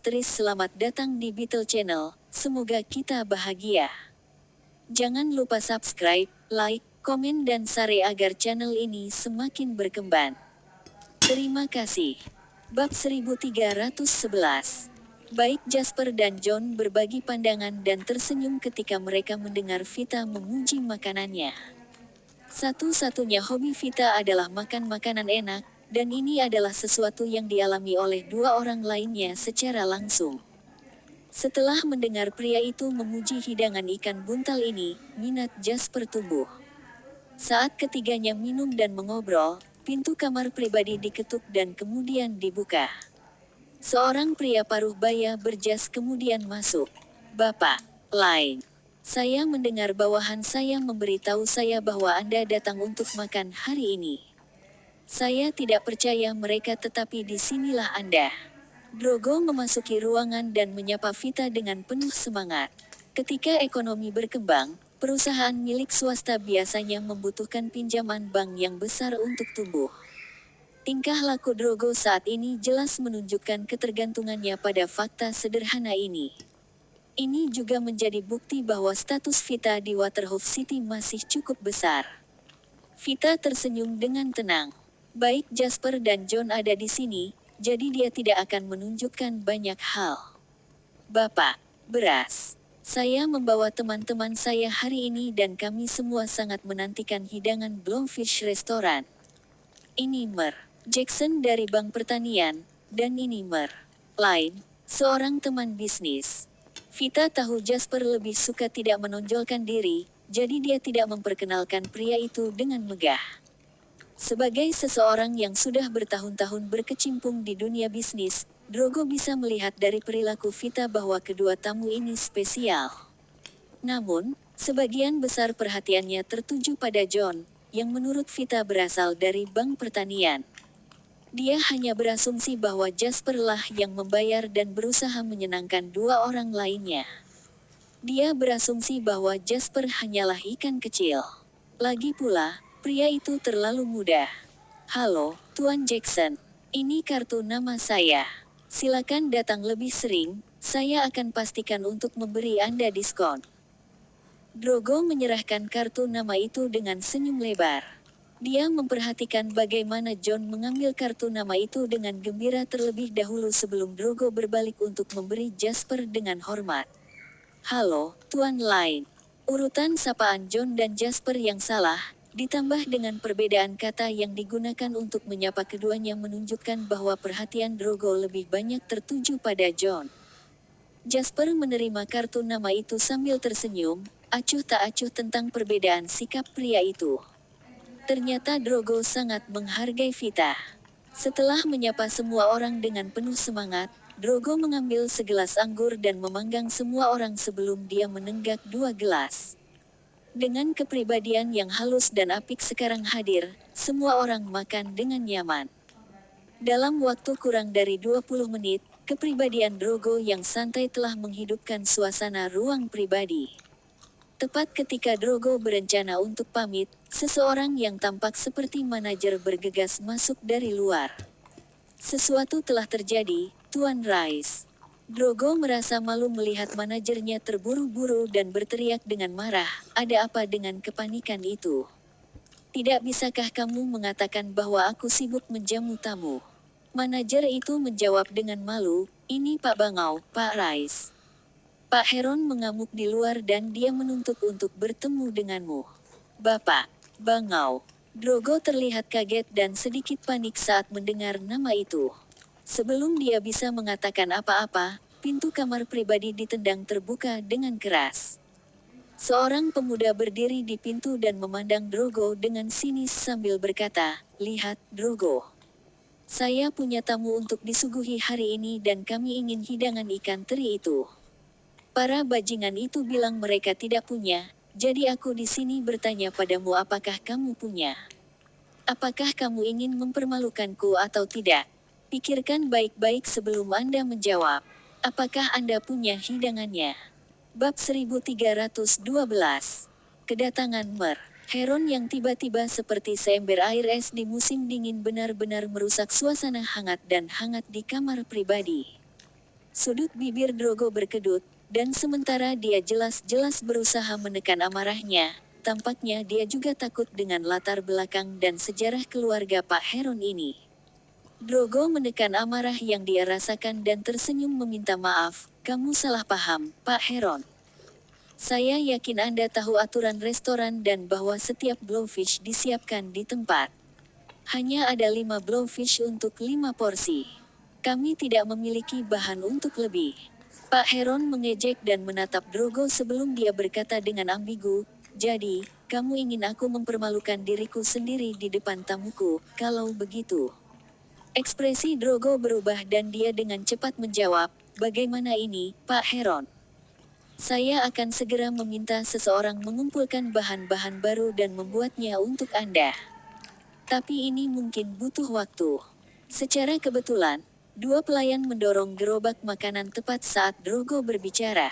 Beatrice, selamat datang di Beetle Channel, semoga kita bahagia. Jangan lupa subscribe, like, komen dan share agar channel ini semakin berkembang. Terima kasih. Bab 1311. Baik Jasper dan John berbagi pandangan dan tersenyum ketika mereka mendengar Vita memuji makanannya. Satu-satunya hobi Vita adalah makan makanan enak, dan ini adalah sesuatu yang dialami oleh dua orang lainnya secara langsung. Setelah mendengar pria itu memuji hidangan ikan buntal ini, minat Jasper tumbuh. Saat ketiganya minum dan mengobrol, pintu kamar pribadi diketuk dan kemudian dibuka. Seorang pria paruh baya berjas kemudian masuk. "Bapak Lain, saya mendengar bawahan saya memberitahu saya bahwa Anda datang untuk makan hari ini. Saya tidak percaya mereka, tetapi disinilah Anda." Drogo memasuki ruangan dan menyapa Vita dengan penuh semangat. Ketika ekonomi berkembang, perusahaan milik swasta biasanya membutuhkan pinjaman bank yang besar untuk tumbuh. Tingkah laku Drogo saat ini jelas menunjukkan ketergantungannya pada fakta sederhana ini. Ini juga menjadi bukti bahwa status Vita di Waterhoof City masih cukup besar. Vita tersenyum dengan tenang. Baik Jasper dan John ada di sini, jadi dia tidak akan menunjukkan banyak hal. "Bapak, beras. Saya membawa teman-teman saya hari ini dan kami semua sangat menantikan hidangan Blowfish Restoran. Ini Mer Jackson dari Bank Pertanian, dan ini Mer Lain, seorang teman bisnis." Vita tahu Jasper lebih suka tidak menonjolkan diri, jadi dia tidak memperkenalkan pria itu dengan megah. Sebagai seseorang yang sudah bertahun-tahun berkecimpung di dunia bisnis, Drogo bisa melihat dari perilaku Vita bahwa kedua tamu ini spesial. Namun, sebagian besar perhatiannya tertuju pada John, yang menurut Vita berasal dari Bank Pertanian. Dia hanya berasumsi bahwa Jasper lah yang membayar dan berusaha menyenangkan dua orang lainnya. Dia berasumsi bahwa Jasper hanyalah ikan kecil. Lagi pula, pria itu terlalu muda. "Halo, Tuan Jackson. Ini kartu nama saya. Silakan datang lebih sering, saya akan pastikan untuk memberi Anda diskon." Drogo menyerahkan kartu nama itu dengan senyum lebar. Dia memperhatikan bagaimana John mengambil kartu nama itu dengan gembira terlebih dahulu sebelum Drogo berbalik untuk memberi Jasper dengan hormat. "Halo, Tuan Lain." Urutan sapaan John dan Jasper yang salah, ditambah dengan perbedaan kata yang digunakan untuk menyapa keduanya menunjukkan bahwa perhatian Drogo lebih banyak tertuju pada John. Jasper menerima kartu nama itu sambil tersenyum, acuh tak acuh tentang perbedaan sikap pria itu. Ternyata Drogo sangat menghargai Vita. Setelah menyapa semua orang dengan penuh semangat, Drogo mengambil segelas anggur dan memanggang semua orang sebelum dia menenggak 2 gelas. Dengan kepribadian yang halus dan apik sekarang hadir, semua orang makan dengan nyaman. Dalam waktu kurang dari 20 menit, kepribadian Drogo yang santai telah menghidupkan suasana ruang pribadi. Tepat ketika Drogo berencana untuk pamit, seseorang yang tampak seperti manajer bergegas masuk dari luar. "Sesuatu telah terjadi, Tuan Rice." Drogo merasa malu melihat manajernya terburu-buru dan berteriak dengan marah, "Ada apa dengan kepanikan itu? Tidak bisakah kamu mengatakan bahwa aku sibuk menjamu tamu?" Manajer itu menjawab dengan malu, "Ini Pak Bangau, Pak Rice. Pak Heron mengamuk di luar dan dia menuntut untuk bertemu denganmu." "Bapak Bangau." Drogo terlihat kaget dan sedikit panik saat mendengar nama itu. Sebelum dia bisa mengatakan apa-apa, pintu kamar pribadi ditendang terbuka dengan keras. Seorang pemuda berdiri di pintu dan memandang Drogo dengan sinis sambil berkata, "Lihat, Drogo. Saya punya tamu untuk disuguhi hari ini dan kami ingin hidangan ikan teri itu. Para bajingan itu bilang mereka tidak punya, jadi aku di sini bertanya padamu apakah kamu punya. Apakah kamu ingin mempermalukanku atau tidak? Pikirkan baik-baik sebelum Anda menjawab. Apakah Anda punya hidangannya?" Bab 1312. Kedatangan Mer Heron yang tiba-tiba seperti seember air es di musim dingin benar-benar merusak suasana hangat dan hangat di kamar pribadi. Sudut bibir Drogo berkedut, dan sementara dia jelas-jelas berusaha menekan amarahnya, tampaknya dia juga takut dengan latar belakang dan sejarah keluarga Pak Heron ini. Drogo menekan amarah yang dia rasakan dan tersenyum meminta maaf. Kamu salah paham, Pak Heron. Saya yakin Anda tahu aturan restoran dan bahwa setiap blowfish disiapkan di tempat. Hanya ada 5 blowfish untuk 5 porsi. Kami tidak memiliki bahan untuk lebih. Pak Heron mengejek dan menatap Drogo sebelum dia berkata dengan ambigu, jadi, kamu ingin aku mempermalukan diriku sendiri di depan tamuku, kalau begitu. Ekspresi Drogo berubah dan dia dengan cepat menjawab, bagaimana ini, Pak Heron? Saya akan segera meminta seseorang mengumpulkan bahan-bahan baru dan membuatnya untuk Anda. Tapi ini mungkin butuh waktu. Secara kebetulan, 2 pelayan mendorong gerobak makanan tepat saat Drogo berbicara.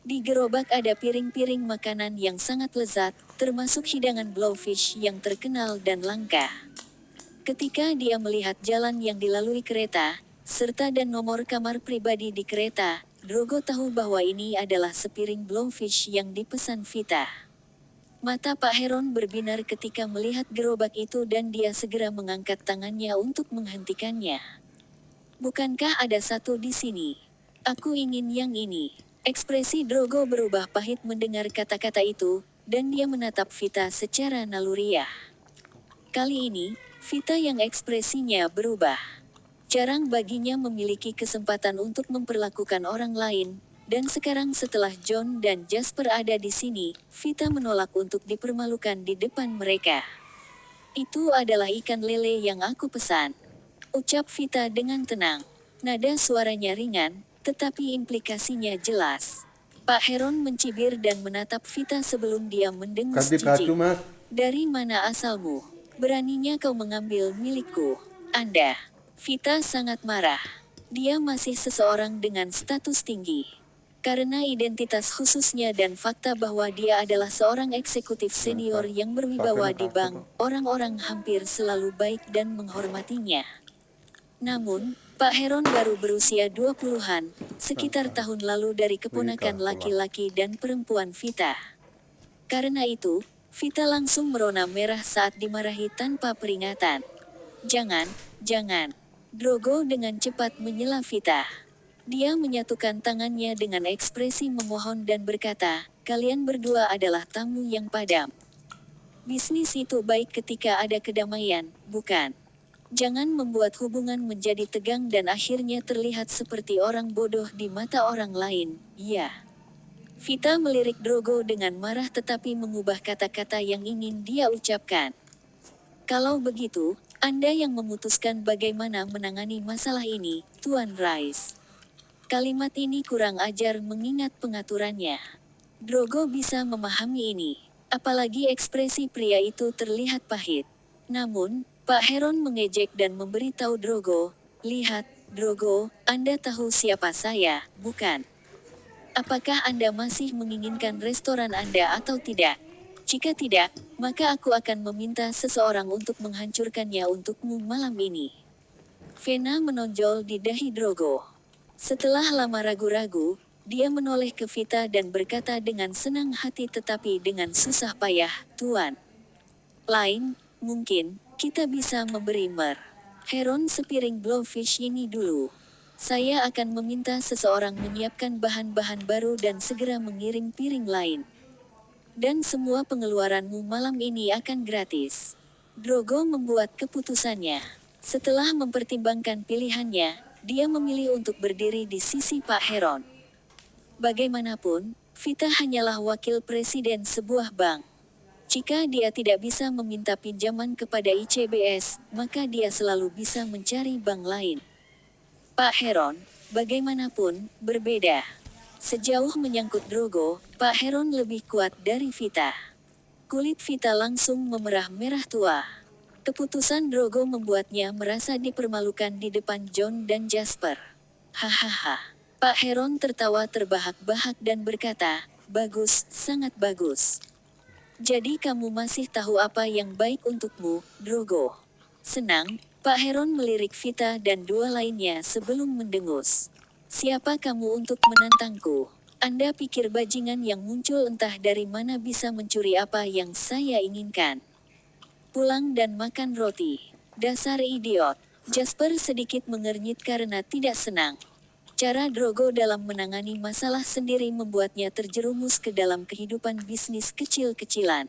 Di gerobak ada piring-piring makanan yang sangat lezat, termasuk hidangan blowfish yang terkenal dan langka. Ketika dia melihat jalan yang dilalui kereta, serta dan nomor kamar pribadi di kereta, Drogo tahu bahwa ini adalah sepiring blowfish yang dipesan Vita. Mata Pak Heron berbinar ketika melihat gerobak itu dan dia segera mengangkat tangannya untuk menghentikannya. Bukankah ada satu di sini? Aku ingin yang ini. Ekspresi Drogo berubah pahit mendengar kata-kata itu, dan dia menatap Vita secara naluriah. Kali ini, Vita yang ekspresinya berubah. Jarang baginya memiliki kesempatan untuk memperlakukan orang lain, dan sekarang setelah John dan Jasper ada di sini, Vita menolak untuk dipermalukan di depan mereka. Itu adalah ikan lele yang aku pesan. Ucap Vita dengan tenang. Nada suaranya ringan, tetapi implikasinya jelas. Pak Heron mencibir dan menatap Vita sebelum dia mendengus jijik. Dari mana asalmu? Beraninya kau mengambil milikku? Anda. Vita sangat marah. Dia masih seseorang dengan status tinggi. Karena identitas khususnya dan fakta bahwa dia adalah seorang eksekutif senior yang berwibawa di bank, orang-orang hampir selalu baik dan menghormatinya. Namun, Pak Heron baru berusia 20-an, sekitar tahun lalu dari keponakan laki-laki dan perempuan Vita. Karena itu, Vita langsung merona merah saat dimarahi tanpa peringatan. Jangan. Drogo dengan cepat menyela Vita. Dia menyatukan tangannya dengan ekspresi memohon dan berkata, kalian berdua adalah tamu yang padam. Bisnis itu baik ketika ada kedamaian, bukan? Jangan membuat hubungan menjadi tegang dan akhirnya terlihat seperti orang bodoh di mata orang lain, ya. Vita melirik Drogo dengan marah tetapi mengubah kata-kata yang ingin dia ucapkan. Kalau begitu, Anda yang memutuskan bagaimana menangani masalah ini, Tuan Rice. Kalimat ini kurang ajar mengingat pengaturannya. Drogo bisa memahami ini. Apalagi ekspresi pria itu terlihat pahit. Namun, Pak Heron mengejek dan memberitahu Drogo, lihat, Drogo, Anda tahu siapa saya, bukan? Apakah Anda masih menginginkan restoran Anda atau tidak? Jika tidak, maka aku akan meminta seseorang untuk menghancurkannya untukmu malam ini. Vena menonjol di dahi Drogo. Setelah lama ragu-ragu, dia menoleh ke Vita dan berkata dengan senang hati tetapi dengan susah payah, Tuan. Lain, mungkin, kita bisa memberi Heron sepiring blowfish ini dulu. Saya akan meminta seseorang menyiapkan bahan-bahan baru dan segera mengirim piring lain. Dan semua pengeluaranmu malam ini akan gratis. Drogo membuat keputusannya. Setelah mempertimbangkan pilihannya, dia memilih untuk berdiri di sisi Pak Heron. Bagaimanapun, Vita hanyalah wakil presiden sebuah bank. Jika dia tidak bisa meminta pinjaman kepada ICBS, maka dia selalu bisa mencari bank lain. Pak Heron, bagaimanapun, berbeda. Sejauh menyangkut Drogo, Pak Heron lebih kuat dari Vita. Kulit Vita langsung memerah merah tua. Keputusan Drogo membuatnya merasa dipermalukan di depan John dan Jasper. Hahaha. Pak Heron tertawa terbahak-bahak dan berkata, bagus, sangat bagus. Jadi kamu masih tahu apa yang baik untukmu, Drogo. Senang, Pak Heron melirik Vita dan 2 lainnya sebelum mendengus. Siapa kamu untuk menantangku? Anda pikir bajingan yang muncul entah dari mana bisa mencuri apa yang saya inginkan? Pulang dan makan roti. Dasar idiot. Jasper sedikit mengernyit karena tidak senang. Cara Drogo dalam menangani masalah sendiri membuatnya terjerumus ke dalam kehidupan bisnis kecil-kecilan.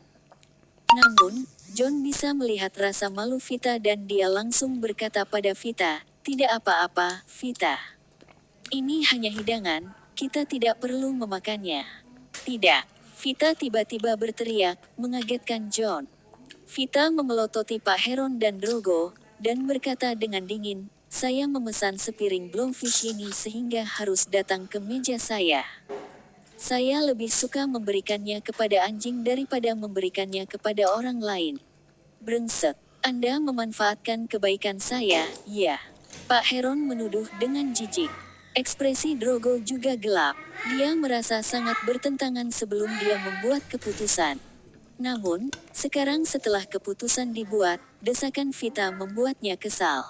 Namun, John bisa melihat rasa malu Vita dan dia langsung berkata pada Vita, "Tidak apa-apa, Vita. Ini hanya hidangan, kita tidak perlu memakannya." "Tidak!" Vita tiba-tiba berteriak, mengagetkan John. Vita memelototi Pak Heron dan Drogo, dan berkata dengan dingin, "Saya memesan sepiring blowfish ini sehingga harus datang ke meja saya. Saya lebih suka memberikannya kepada anjing daripada memberikannya kepada orang lain." "Brengsek, Anda memanfaatkan kebaikan saya, ya?" Pak Heron menuduh dengan jijik. Ekspresi Drogo juga gelap. Dia merasa sangat bertentangan sebelum dia membuat keputusan. Namun, sekarang setelah keputusan dibuat, desakan Vita membuatnya kesal.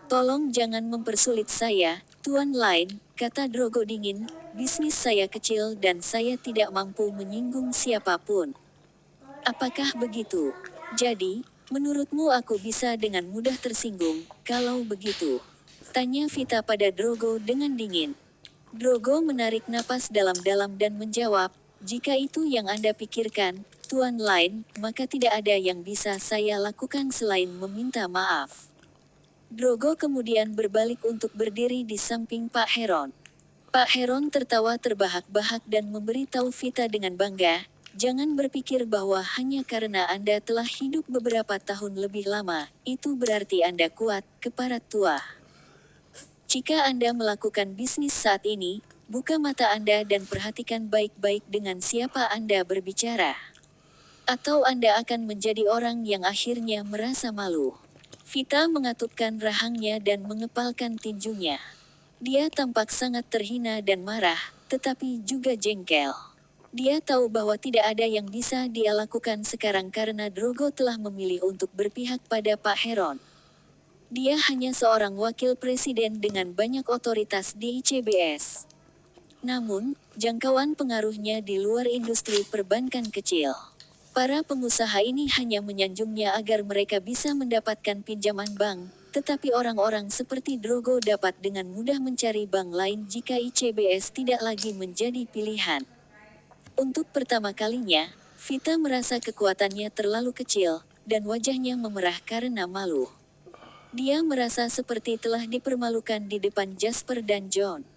"Tolong jangan mempersulit saya, Tuan Lain," kata Drogo dingin. "Bisnis saya kecil dan saya tidak mampu menyinggung siapapun." "Apakah begitu? Jadi, menurutmu aku bisa dengan mudah tersinggung, kalau begitu?" tanya Vita pada Drogo dengan dingin. Drogo menarik napas dalam-dalam dan menjawab, "Jika itu yang Anda pikirkan, Tuan Lain, maka tidak ada yang bisa saya lakukan selain meminta maaf." Drogo kemudian berbalik untuk berdiri di samping Pak Heron. Pak Heron tertawa terbahak-bahak dan memberitahu Vita dengan bangga, "Jangan berpikir bahwa hanya karena Anda telah hidup beberapa tahun lebih lama, itu berarti Anda kuat, keparat tua. Jika Anda melakukan bisnis saat ini, buka mata Anda dan perhatikan baik-baik dengan siapa Anda berbicara. Atau Anda akan menjadi orang yang akhirnya merasa malu." Vita mengatupkan rahangnya dan mengepalkan tinjunya. Dia tampak sangat terhina dan marah, tetapi juga jengkel. Dia tahu bahwa tidak ada yang bisa dia lakukan sekarang karena Drogo telah memilih untuk berpihak pada Pak Heron. Dia hanya seorang wakil presiden dengan banyak otoritas di ICBS. Namun, jangkauan pengaruhnya di luar industri perbankan kecil. Para pengusaha ini hanya menyanjungnya agar mereka bisa mendapatkan pinjaman bank, tetapi orang-orang seperti Drogo dapat dengan mudah mencari bank lain jika ICBS tidak lagi menjadi pilihan. Untuk pertama kalinya, Vita merasa kekuatannya terlalu kecil, dan wajahnya memerah karena malu. Dia merasa seperti telah dipermalukan di depan Jasper dan John.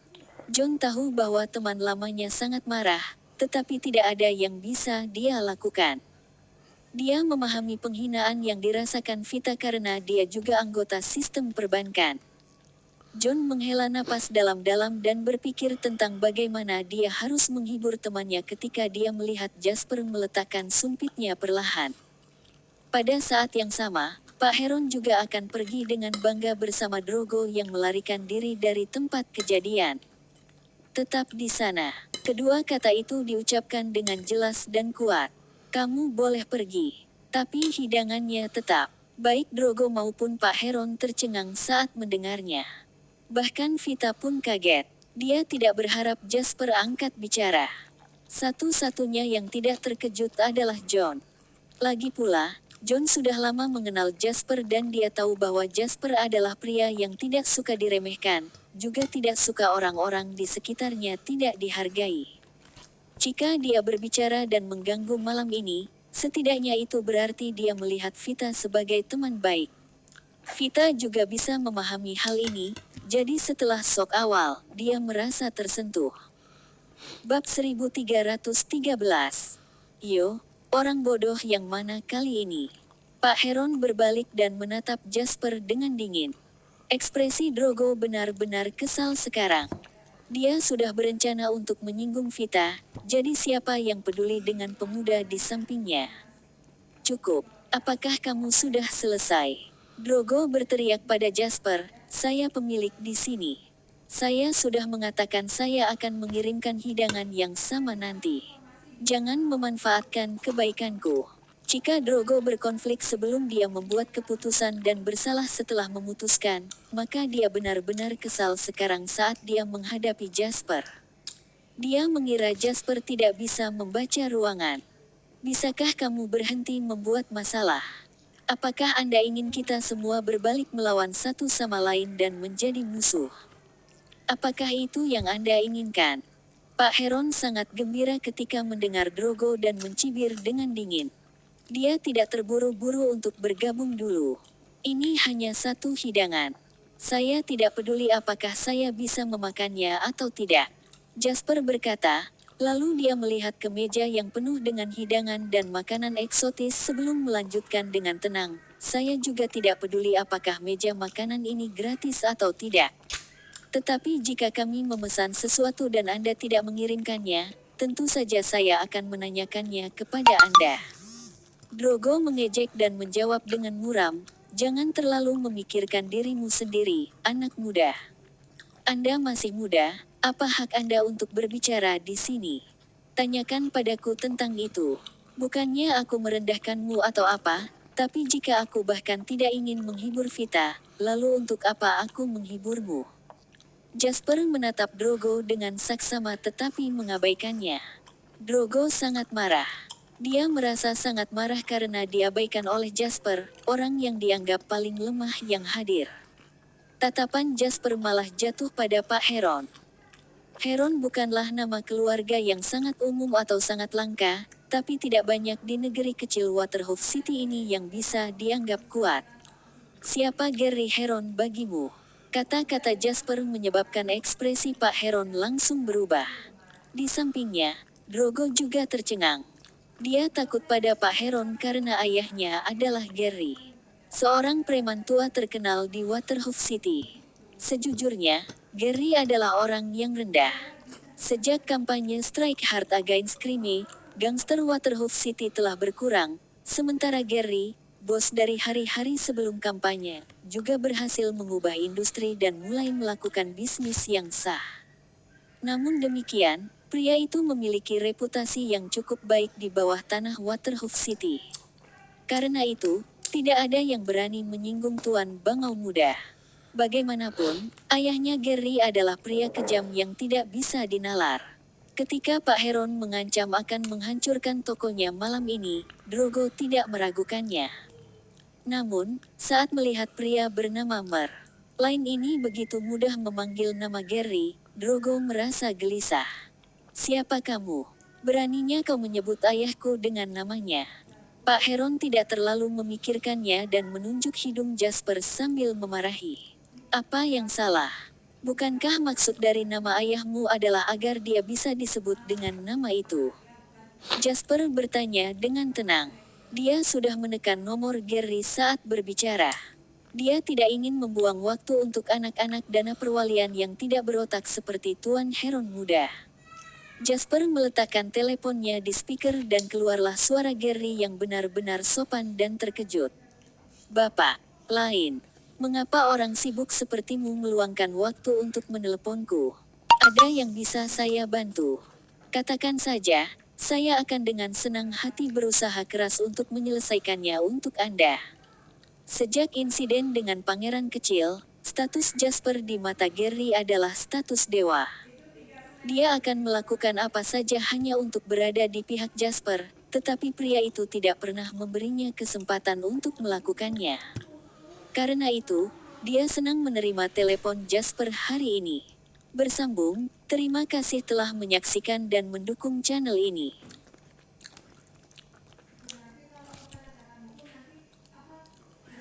John tahu bahwa teman lamanya sangat marah, tetapi tidak ada yang bisa dia lakukan. Dia memahami penghinaan yang dirasakan Vita karena dia juga anggota sistem perbankan. John menghela napas dalam-dalam dan berpikir tentang bagaimana dia harus menghibur temannya ketika dia melihat Jasper meletakkan sumpitnya perlahan. Pada saat yang sama, Pak Heron juga akan pergi dengan bangga bersama Drogo yang melarikan diri dari tempat kejadian. "Tetap di sana." Kedua kata itu diucapkan dengan jelas dan kuat. "Kamu boleh pergi." Tapi hidangannya tetap. Baik Drogo maupun Pak Heron tercengang saat mendengarnya. Bahkan Vita pun kaget. Dia tidak berharap Jasper angkat bicara. Satu-satunya yang tidak terkejut adalah John. Lagi pula, John sudah lama mengenal Jasper dan dia tahu bahwa Jasper adalah pria yang tidak suka diremehkan, juga tidak suka orang-orang di sekitarnya tidak dihargai. Jika dia berbicara dan mengganggu malam ini, setidaknya itu berarti dia melihat Vita sebagai teman baik. Vita juga bisa memahami hal ini, jadi setelah shock awal, dia merasa tersentuh. Bab 1313. "Yo, orang bodoh yang mana kali ini?" Pak Heron berbalik dan menatap Jasper dengan dingin. Ekspresi Drogo benar-benar kesal sekarang. Dia sudah berencana untuk menyinggung Vita, jadi siapa yang peduli dengan pemuda di sampingnya? "Cukup, apakah kamu sudah selesai?" Drogo berteriak pada Jasper, "Saya pemilik di sini. Saya sudah mengatakan saya akan mengirimkan hidangan yang sama nanti. Jangan memanfaatkan kebaikanku." Jika Drogo berkonflik sebelum dia membuat keputusan dan bersalah setelah memutuskan, maka dia benar-benar kesal sekarang saat dia menghadapi Jasper. Dia mengira Jasper tidak bisa membaca ruangan. Bisakah kamu berhenti membuat masalah? Apakah Anda ingin kita semua berbalik melawan satu sama lain dan menjadi musuh? Apakah itu yang Anda inginkan? Pak Heron sangat gembira ketika mendengar Drogo dan mencibir dengan dingin. Dia tidak terburu-buru untuk bergabung dulu. Ini hanya satu hidangan. Saya tidak peduli apakah saya bisa memakannya atau tidak. Jasper berkata, lalu dia melihat ke meja yang penuh dengan hidangan dan makanan eksotis sebelum melanjutkan dengan tenang. Saya juga tidak peduli apakah meja makanan ini gratis atau tidak. Tetapi jika kami memesan sesuatu dan Anda tidak mengirimkannya, tentu saja saya akan menanyakannya kepada Anda. Drogo mengejek dan menjawab dengan muram, jangan terlalu memikirkan dirimu sendiri, anak muda. Anda masih muda, apa hak Anda untuk berbicara di sini? Tanyakan padaku tentang itu. Bukannya aku merendahkanmu atau apa, tapi jika aku bahkan tidak ingin menghibur Vita, lalu untuk apa aku menghiburmu? Jasper menatap Drogo dengan saksama tetapi mengabaikannya. Drogo sangat marah. Dia merasa sangat marah karena diabaikan oleh Jasper, orang yang dianggap paling lemah yang hadir. Tatapan Jasper malah jatuh pada Pak Heron. Heron bukanlah nama keluarga yang sangat umum atau sangat langka, tapi tidak banyak di negeri kecil Waterhoof City ini yang bisa dianggap kuat. Siapa Gary Heron bagimu? Kata-kata Jasper menyebabkan ekspresi Pak Heron langsung berubah. Di sampingnya, Drogo juga tercengang. Dia takut pada Pak Heron karena ayahnya adalah Gary, seorang preman tua terkenal di Waterhoof City. Sejujurnya, Gary adalah orang yang rendah. Sejak kampanye Strike Hard Against Crime, gangster Waterhoof City telah berkurang, sementara Gary, bos dari hari-hari sebelum kampanye, juga berhasil mengubah industri dan mulai melakukan bisnis yang sah. Namun demikian, pria itu memiliki reputasi yang cukup baik di bawah tanah Waterhoof City. Karena itu, tidak ada yang berani menyinggung Tuan Bangau Muda. Bagaimanapun, ayahnya Gary adalah pria kejam yang tidak bisa dinalar. Ketika Pak Heron mengancam akan menghancurkan tokonya malam ini, Drogo tidak meragukannya. Namun, saat melihat pria bernama Mer lain ini begitu mudah memanggil nama Gary, Drogo merasa gelisah. Siapa kamu? Beraninya kau menyebut ayahku dengan namanya. Pak Heron tidak terlalu memikirkannya dan menunjuk hidung Jasper sambil memarahi. Apa yang salah? Bukankah maksud dari nama ayahmu adalah agar dia bisa disebut dengan nama itu? Jasper bertanya dengan tenang. Dia sudah menekan nomor Gary saat berbicara. Dia tidak ingin membuang waktu untuk anak-anak dana perwalian yang tidak berotak seperti Tuan Heron muda. Jasper meletakkan teleponnya di speaker dan keluarlah suara Gary yang benar-benar sopan dan terkejut. Bapak, lain. Mengapa orang sibuk sepertimu meluangkan waktu untuk meneleponku? Ada yang bisa saya bantu? Katakan saja, saya akan dengan senang hati berusaha keras untuk menyelesaikannya untuk Anda. Sejak insiden dengan pangeran kecil, status Jasper di mata Gary adalah status dewa. Dia akan melakukan apa saja hanya untuk berada di pihak Jasper, tetapi pria itu tidak pernah memberinya kesempatan untuk melakukannya. Karena itu, dia senang menerima telepon Jasper hari ini. Bersambung, terima kasih telah menyaksikan dan mendukung channel ini.